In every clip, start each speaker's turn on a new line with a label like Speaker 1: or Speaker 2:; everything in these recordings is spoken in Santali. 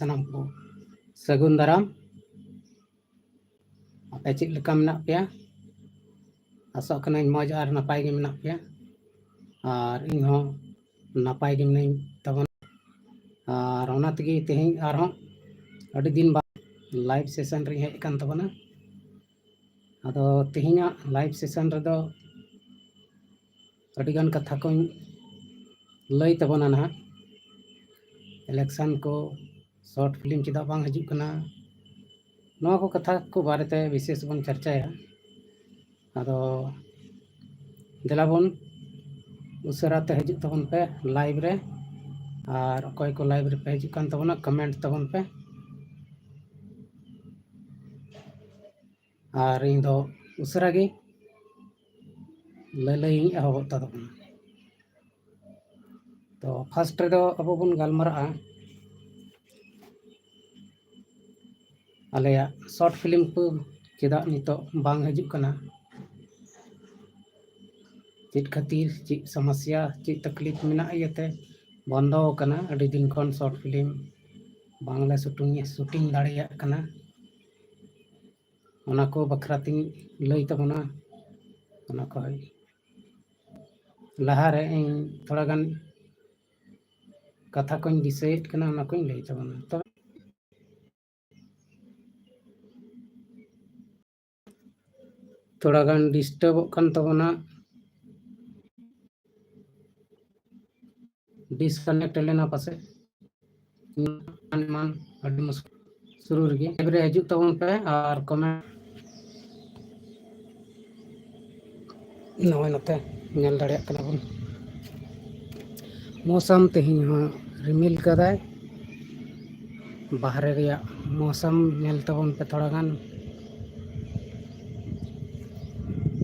Speaker 1: ᱥᱟᱱᱟᱢ ᱠᱚ ᱥᱟᱹᱜᱩᱱ ᱫᱟᱨᱟᱢ ᱟᱯᱮ ᱪᱮᱫ ᱞᱮᱠᱟ ᱢᱮᱱᱟᱜ ᱯᱮᱭᱟ ᱟᱥᱚᱜ ᱠᱟᱹᱱᱟᱹᱧ ᱢᱚᱡᱽ ᱟᱨ ᱱᱟᱯᱟᱭ ᱜᱮ ᱢᱮᱱᱟᱜ ᱯᱮᱭᱟ ᱟᱨ ᱤᱧ ᱦᱚᱸ ᱱᱟᱯᱟᱭ ᱜᱮ ᱢᱤᱱᱟᱹᱧ ᱛᱟᱵᱚᱱᱟ ᱟᱨ ᱚᱱᱟ ᱛᱮᱜᱮ ᱛᱮᱦᱮᱧ ᱟᱨᱦᱚᱸ ᱟᱹᱰᱤ ᱫᱤᱱ ᱵᱟᱫ ᱞᱟᱭᱤᱵ ᱥᱮᱥᱚᱱ ᱨᱮᱧ ᱦᱮᱡ ᱟᱠᱟᱱ ᱛᱟᱵᱚᱱᱟ ᱟᱫᱚ ᱛᱮᱦᱮᱧᱟᱜ ᱞᱟᱭᱤᱵ ᱥᱮᱥᱚᱱ ᱨᱮᱫᱚ ᱟᱹᱰᱤ ᱜᱟᱱ ᱠᱟᱛᱷᱟ ᱠᱚᱧ ᱞᱟᱹᱭ ᱛᱟᱵᱚᱱᱟ ᱱᱟᱦᱟᱜ ᱤᱞᱮᱠᱥᱚᱱ ko शॉर्ट फिल्म चेदा बांग हजूग कना नवा को कथा को बारेते विशेष बन चर्चाया अदो देलाबन उसराते हजूग तबन पे लाइव रे और अकोय को लाइव रे पे हजूग कान तबना कमेंट तबन पे और इन दो उसरा गे ललई एहब तबना तो फर्स्ट रे दो अब बन गलमरा आलेया शॉर्ट फिल्म को चेदा नितो बांग हजूग कना चेद खातिर चेद समस्या चेद तकलीफ मेना इयते बंदो कना अड़ी दिन खन शॉर्ट फिल्म बांग्ला शूटिंग दाड़िया कना ओना को बखराती लई तबना ओना को लहारे इन थोड़ा गान कथा कोई दिसेट कना ओना कोई लई तबना तो थोड़ा गान डिस्टर्ब कन तबना डिसकनेक्ट लेना पासे मान अड़ी मुश्किल शुरू रगे एवरे हजूग तबन पे और कमेंट नवे नते नेल दाड़िया कना बन मौसम तेहिं रिमिल कदाय बाहरे रिया मौसम नेल तबन पे थोड़ा गान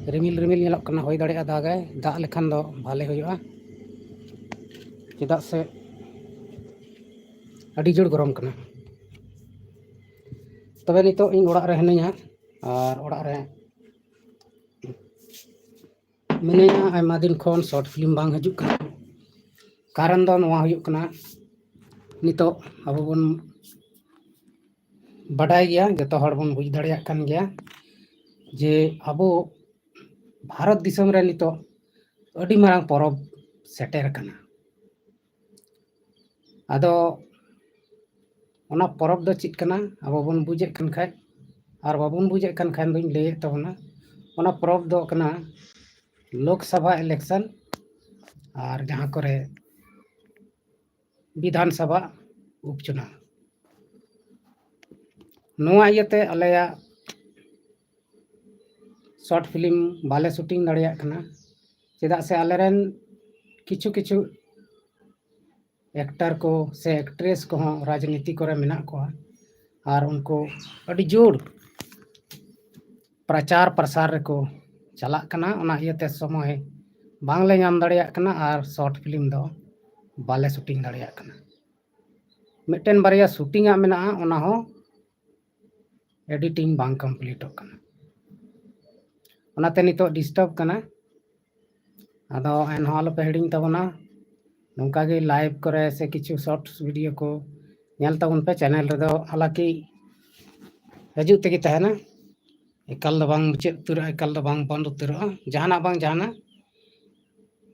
Speaker 1: रिमिल रिमिल नेलक कना होय दाड़िया दागाय दाग लेखान दो भाले होयगा चेदा से अड़ी जोड़ गरम कना तबे नितो इन ओड़ा रे हनैया और ओड़ा रे मिनैया आयमा दिन खन शॉर्ट फिल्म बांग हजूग कना कारण दो नवा हुयुग कना नितो अब बन बाडाय गया जतो हड़ बन बुझ दाड़िया कान गया जे अबो भारत दिसम रे नितो अड़ी मारंग परब सेटेर कना आदो ओना परब दो चित कना अब बन बुझे कन खाय और बाबन बुझे कन खान दोኝ लay तबना ओना परब दो कना लोकसभा इलेक्शन और जहां करे विधानसभा उपचुनाव नोआ इयते आलेया शॉर्ट फिल्म बाले शूटिंग दाड़िया कना चेदा से आलेरन किछु किछु एक्टर को से एक्ट्रेस को राजनीति करे मेना को और उनको अड़ी जोड़ प्रचार प्रसार को चला कना ओना इयते समय बांगले नाम दाड़िया कना और शॉर्ट फिल्म दो बाले शूटिंग दाड़िया कना मिटन बारिया शूटिंग आ मेना ओना हो एडिटिंग बांग कंप्लीट कना ओनाते नितो डिस्टर्ब कना आदो एन हॉल पे हेडिंग तबना नोंका गे लाइव करे से किछु शॉर्ट्स वीडियो को नेल तबन पे चैनल रे दो हालांकि हजूग तेगी तहना एकल दो बांग मुचाद उतरा एकल दो बांग बंद उतरा जहाना बांग जहाना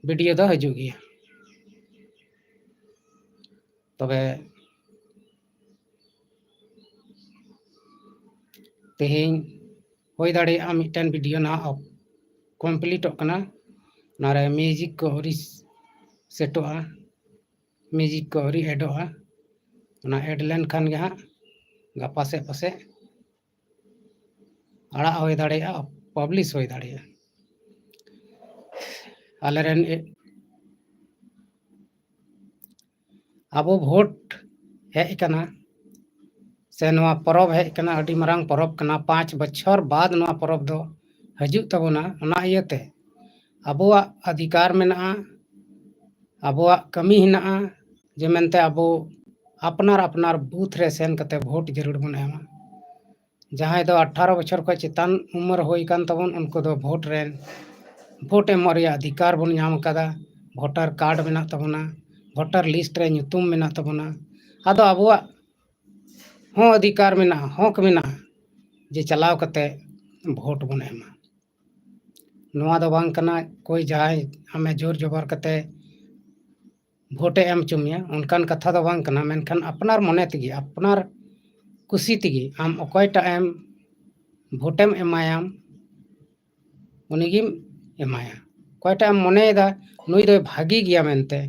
Speaker 1: वीडियो दो हजूग गया तबे तेहें होय दाड़िया मिटन वीडियो ना कंप्लीट कना नारे म्यूजिक को हरी सेटोआ म्यूजिक को हरी एडोआ ना एड लेन खान गे हाँ गापा से पासे आड़ा होय दाड़िया पब्लिश होय दाड़िया आलेरन अबो वोट हेज कना से नवा परब हेज कना अड़ी मारंग परब कना 5 बछर बाद नवा परब दो हजूग तबना ओना इयते अबोआ अधिकार मेना अबोआ कमी हिना जे मेनते अबो अपनार अपनार बूथ रे सेन कते वोट जरूर बन एमा जहां दो 18 बछर को चितान उम्र होई कान तबन उनको दो वोट रेन वोट एम रे अधिकार बन नाम कदा वोटर कार्ड मेना तबना वोटर लिस्ट रे ᱧᱩᱛᱩᱢ मेना तबना आदो अबोआ ᱦᱚᱸ ᱚᱫᱷᱤᱠᱟᱨ ᱢᱮᱱᱟᱜᱼᱟ, ᱦᱚᱸᱠ ᱢᱮᱱᱟᱜᱼᱟ ᱡᱮ ᱪᱟᱞᱟᱣ ᱠᱟᱛᱮ ᱵᱷᱳᱴ ᱵᱚᱱ ᱮᱢᱟ। ᱱᱚᱣᱟ ᱫᱚ ᱵᱟᱝ ᱠᱟᱱᱟ ᱠᱳᱭ ᱡᱟᱦᱟᱸᱭ ᱟᱢᱮ ᱡᱳᱨ ᱡᱚᱵᱚᱨ ᱠᱟᱛᱮ ᱵᱷᱳᱴᱮ ᱮᱢ ᱦᱚᱪᱚ ᱢᱮᱭᱟ, ᱚᱱᱠᱟᱱ ᱠᱟᱛᱷᱟ ᱫᱚ ᱵᱟᱝ ᱠᱟᱱᱟ। ᱢᱮᱱᱠᱷᱟन ᱟᱯᱱᱟᱨ ᱢᱚᱱᱮ ᱛᱮᱜᱮ, ᱟᱯᱱᱟर ᱠᱩᱥᱤ ᱛᱮᱜᱮ ᱟᱢ ᱚᱠᱚᱭᱴᱟᱜ ᱮᱢ ᱵᱷᱳᱴᱮᱢ ᱮᱢᱟᱭᱟᱢ ᱩᱱᱤᱜᱮᱢ ᱮᱢᱟᱭᱟ। ᱚᱠᱚᱭᱴᱟᱜ ᱮᱢ ᱢᱚᱱᱮᱭᱮᱫᱟ ᱱᱩᱭ ᱫᱚᱭ ᱵᱷᱟᱜᱤ ᱜᱮᱭᱟ ᱢᱮᱱᱛᱮ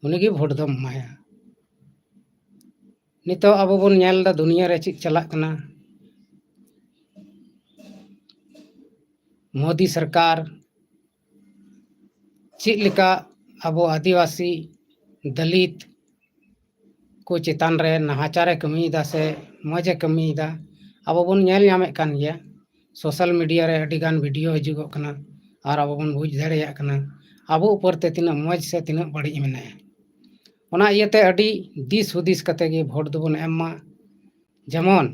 Speaker 1: ᱩᱱᱤᱜᱮ ᱵᱷᱳᱴ ᱫᱚᱢ ᱮᱢᱟᱭᱟ। ᱱᱤᱛᱚᱜ ᱟᱵᱚ ᱵᱚᱱ ᱧᱮᱞ ᱮᱫᱟ ᱫᱩᱱᱤᱭᱟᱹ ᱨᱮ ᱪᱮᱫ ᱪᱟᱞᱟᱜ ᱠᱟᱱᱟ। मोदी सरकार चेक लेका अब आदिवासी दलित को चेतान रे नाहाचारे कमीदा से मजे कमीदा अब बन नेल नामेत कान गया सोशल मीडिया रे अडी गान वीडियो हिजुगोग कना और अब बन बुझ दाड़ेयाग कना अब ऊपर ते तिना मज से तिना बड़ी मेनाया ओना इयते अडी दिस हुदिस कते गे भोट दबन एम्मा जेमन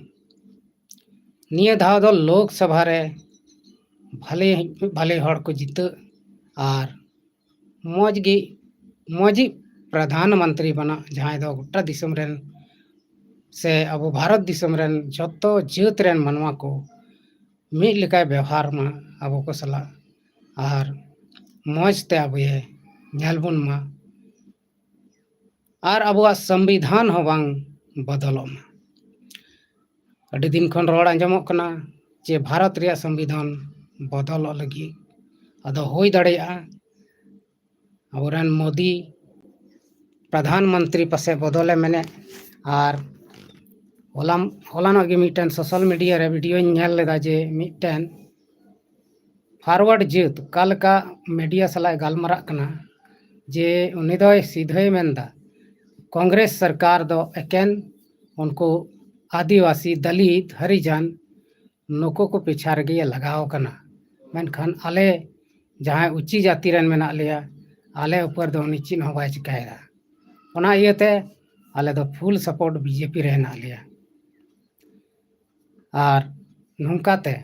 Speaker 1: निया धाव दो लोकसभा रे भले भले हड़ को जीत और मौजगी मौजी प्रधानमंत्री बना जहाँ दो गोटा दिसम रेन से अब भारत दिसम रेन जतो जात रेन मनवा को मिल लेका व्यवहार में अब को सला और मौजते अब ये झलबुन मा और अब संविधान हो बांग बदलो मा अडी दिन खन रोड आंजमोग कना जे भारत रिया संविधान बदल लगी अदो होई दाड़ेया अबोरन मोदी प्रधानमंत्री पासे बदले मेने और होलानो गे मिटन सोशल मीडिया रे वीडियो नेल लेदा जे मिटन फॉरवर्ड जेत कालका मीडिया सला गालमरा कना जे उनी दो सीधे मेनदा कांग्रेस सरकार दो एकेन उनको आदिवासी दलित हरिजन नुको को पिछा रगे लगाव कना मेनखान आले जहाँ उच्ची जाति रेन मेना लिया आले ऊपर दो उनी चीन हो बाय चिकायदा ओना इयते आले दो फुल सपोर्ट बीजेपी रे हेना लिया और नोंकाते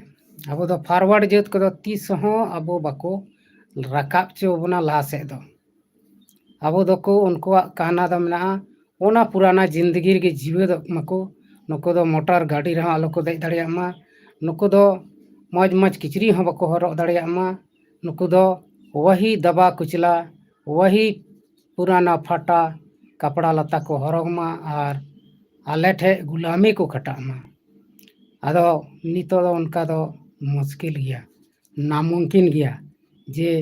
Speaker 1: अब दो फॉरवर्ड जेत को दो 30 हो अब बाको रकाब चो बना ला से दो अब दो को उनको कहना दो मेना ओना पुराना जिंदगी के जीवे दो मको नुको दो मोटर गाड़ी रहा आलो को दे दाड़िया मा नुको दो मौज मौज किचरी हो बको हरो दाड़िया मा नुको दो वही दबा कुचला वही पुराना फटा कपड़ा लता को हरगमा और आले ठे गुलामी को खटामा आदो नितो दो उनका दो मुश्किल गया नामुमकिन गया जे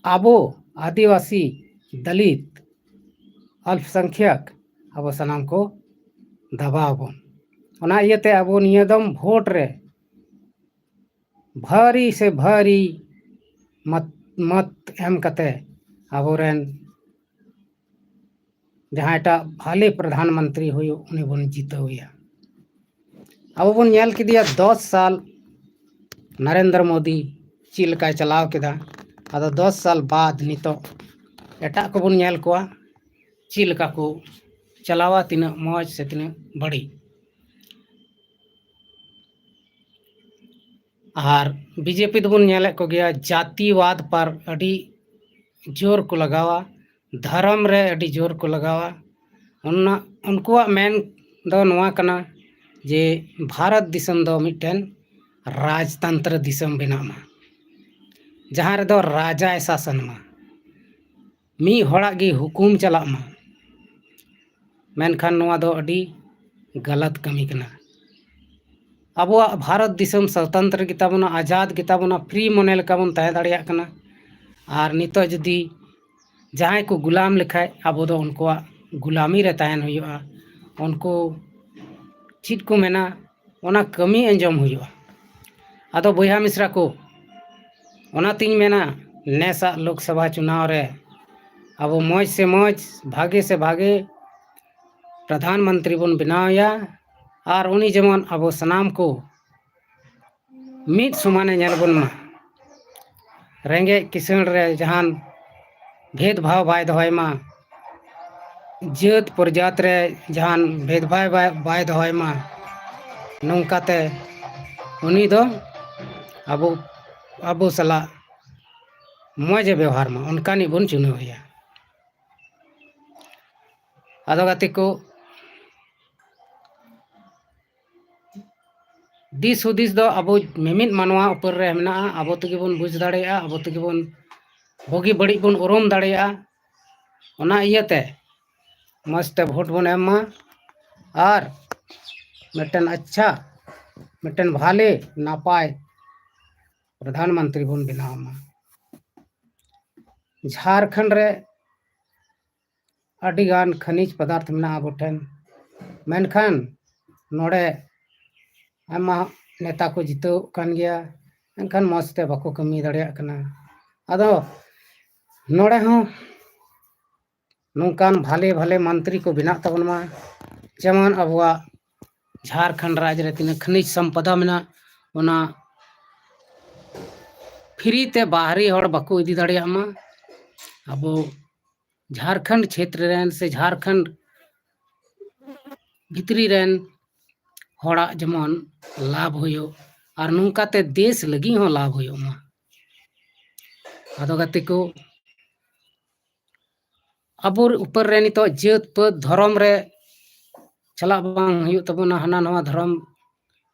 Speaker 1: आबो आदिवासी दलित अल्पसंख्यक अब सनाम को दबाबन ओना इयते अब नियदम भोट रे भारी से भारी मत एम कते अबोरेन जहाँटा भाले प्रधानमंत्री हुयो उन्हें बन जीतवया अब बन नेल किदिया 10 साल नरेंद्र मोदी चिलका चलाव केदा अदो 10 साल बाद नितो एटा को बन नेल कोआ चिलका को चलावा तिना मौज से तिना बड़ी और बीजेपी दोबन नेले को गया जातिवाद पर अड़ी जोर को लगावा धर्म रे अड़ी जोर को लगावा उनको मेन दो नवा कना जे भारत दिसम दो मिटन राजतंत्र दिसम बनामा जहाँ रे दो राजा शासन मा मी होड़ा गे हुकुम चला मा मेनखान नवा दो अड़ी गलत कमी कना अब भारत दिसम स्वतंत्र गिताबना आजाद गिताबना फ्री मने लेका बन तहे दाड़िया कना और नितो जदी जहाँ को गुलाम लेखाय अब दो उनको गुलामी रे तहन हुआ उनको चीज को मेना ओना कमी अंजम हुआ आदो बोया मिश्रा को ओना तीन मेना नेसा लोकसभा चुनाव रे अब मौज से मौज भागे से भागे प्रधानमंत्री बन बनाया और उनी जेमन अब सनाम को मिट समाने नेलबन मा रेंगे किसान रे जहान भेदभाव बाय दहय मा जात प्रजात रे जहान भेदभाव बाय दहय मा नौकाते उनी दो अब सला मौज व्यवहार मा उनका नि बन चुनाव हुआ आदो गाते को दिस हुदिस दो अब मिमित मानवा ऊपर रे मेना अब तेगे बन बुझ दाड़ेया अब तेगे बन बगी बड़ी बन उरुम दाड़ेया ओना इयाते मस्त भोट बन एमा और मिटन अच्छा मिटन भाले नापाय प्रधानमंत्री बन बनावा झारखंड रे अडी गान खनिज पदार्थ मेना अब ठेन मेनखान नोड़े आमा नेता को जितो कान गया एनखान मस्ते बाको कमी दाड़ेया कना आदो नोड़े हो नौकान भाले भाले मंत्री को बिना तबनमा जेमन अबुआ झारखंड राज्य रे तीन खनिज संपदा मेना ओना फ्री ते बाहरी हड़ बाको इदी दाड़ेया मा अब झारखंड क्षेत्र रेन से झारखंड भितरी रेन हड़ा जेमन लाभ होयो और नौकाते देश लगी हो लाभ होयो मा आदो गाते को अबुर ऊपर रे नितो जात पद धर्म रे चला बांग हुयो तबना हना नवा धर्म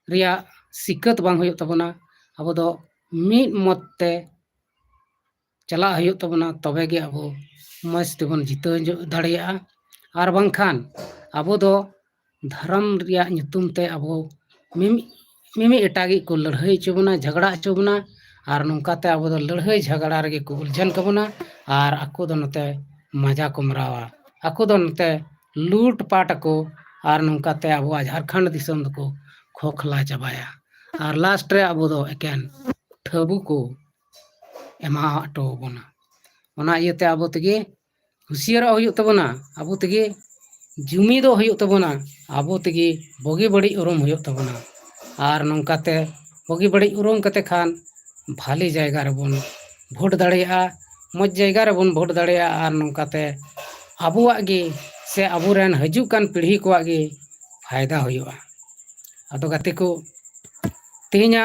Speaker 1: रिया सिकत बांग हुयो तबना अब दो मिद मतते चला हुयो तबना तबे गे अब मस्त बन जितो दाड़ेया और बांखान अब दो धर्म रिया nyutum ते अब मिमि एटागी को लड़ाई चोबना झगड़ा चोबना और नौकाते अब दो लड़ाई झगड़ा रे को उलझन कबना और आको दो नते मजा को मरावा आको दो नते लूट पाट को और नौकाते अब झारखंड दिसम को खोखला चबाया और लास्ट रे अब दो एकेन ठबु को एमा टो बना ओना इयते अब तेगे हुसियार हुयो तबना अब तेगे जुमी दो हुयो तबना अब तेगे बगी बड़ी उरुम हुयो तबना और नौकाते बगी बड़ी उरुम कते खान भाली जायगा रे बन भोट दाड़ेया मज जायगा रे बन भोट दाड़ेया और नौकाते अबुआ गे से अबुरेन हजुकान पीढ़ी को गे फायदा हुयोआ आदो गाते को तेहना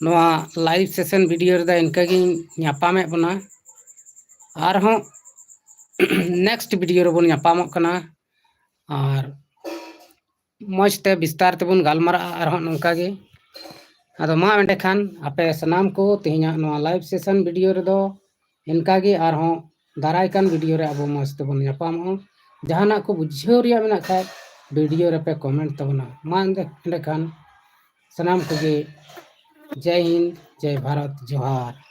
Speaker 1: नवा लाइव सेशन वीडियो रे इनका गी ᱧᱟᱯᱟᱢᱮ बना और हो नेक्स्ट वीडियो रे बन ᱧᱟᱯᱟᱢᱚᱜ कना और मजते विस्तार तेबन गालमारा और हो नौका गे आदो मा एंडे खान आपे सनाम को तेहना नवा लाइव सेशन वीडियो रे दो इनका गे और हो दाराय कान वीडियो रे अब मस्त बन ᱧᱟᱯᱟᱢᱚᱜ जहाना को बुझाव रिया मेना खा वीडियो रे पे कमेंट तबना मा एंडे खान सनाम को गे जय हिंद जय भारत जोहार।